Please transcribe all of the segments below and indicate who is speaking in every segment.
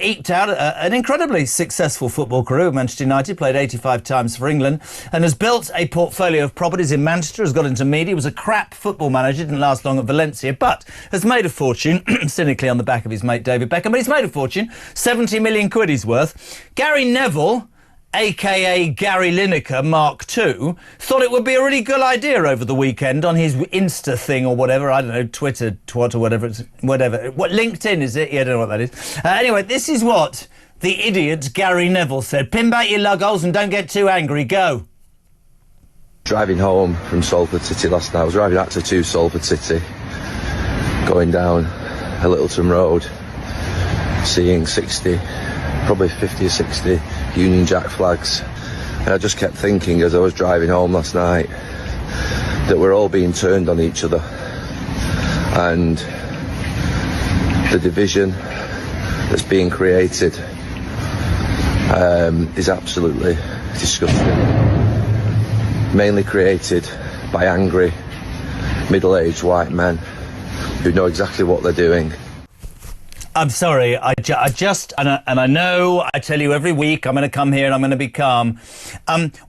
Speaker 1: eked out an incredibly successful football career at Manchester United, played 85 times for England, and has built a portfolio of properties in Manchester, has got into media, was a crap football manager, didn't last long at Valencia, but has made a fortune, cynically on the back of his mate David Beckham, but he's made a fortune, 70 million quid he's worth. Gary Neville, a.k.a. Gary Lineker Mark II, thought it would be a really good idea over the weekend on his Insta thing or whatever, I don't know, Twitter, twat or whatever, What, LinkedIn is it? Yeah, I don't know what that is. Anyway, this is what the idiot Gary Neville said. Pin back your lug-holes and don't get too angry. Go.
Speaker 2: Driving home from Salford City last night, I was driving actually to Salford City, going down a Littleton Road, seeing 60, probably 50 or 60 Union Jack flags, and I just kept thinking as I was driving home last night that we're all being turned on each other, and the division that's being created is absolutely disgusting, mainly created by angry middle-aged white men who know exactly what they're doing.
Speaker 1: I'm sorry, I know I tell you every week I'm going to come here and I'm going to be calm.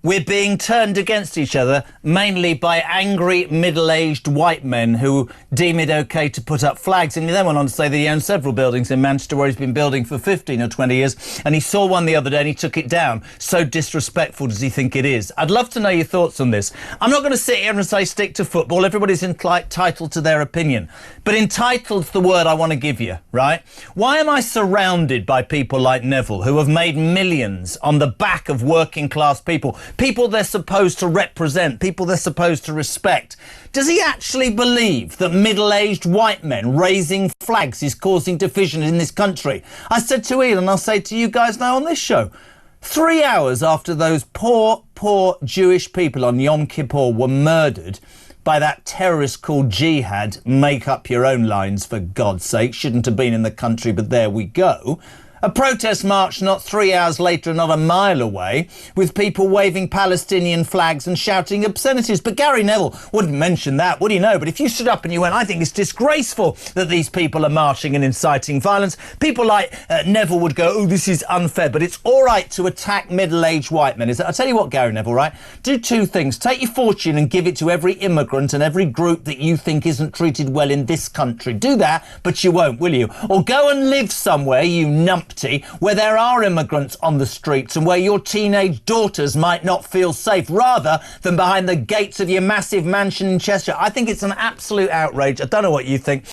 Speaker 1: We're being turned against each other, mainly by angry middle-aged white men who deem it OK to put up flags. And he then went on to say that he owns several buildings in Manchester where he's been building for 15 or 20 years, and he saw one the other day and he took it down. So disrespectful does he think it is? I'd love to know your thoughts on this. I'm not going to sit here and say stick to football. Everybody's entitled to their opinion. But entitled's the word I want to give you, right? Why am I surrounded by people like Neville who have made millions on the back of working class people, people they're supposed to represent, people they're supposed to respect? Does he actually believe that middle-aged white men raising flags is causing division in this country? I said to Ian, and I'll say to you guys now on this show, 3 hours after those poor Jewish people on Yom Kippur were murdered by that terrorist called Jihad, make up your own lines for God's sake, shouldn't have been in the country, but there we go. A protest march not 3 hours later, not a mile away, with people waving Palestinian flags and shouting obscenities. But Gary Neville wouldn't mention that, would he? No, but if you stood up and you went, I think it's disgraceful that these people are marching and inciting violence, people like Neville would go, oh, this is unfair, but it's all right to attack middle-aged white men. I'll tell you what, Gary Neville, right? Do two things. Take your fortune and give it to every immigrant and every group that you think isn't treated well in this country. Do that, but you won't, will you? Or go and live somewhere, you numpty, where there are immigrants on the streets and where your teenage daughters might not feel safe, rather than behind the gates of your massive mansion in Cheshire. I think it's an absolute outrage. I don't know what you think.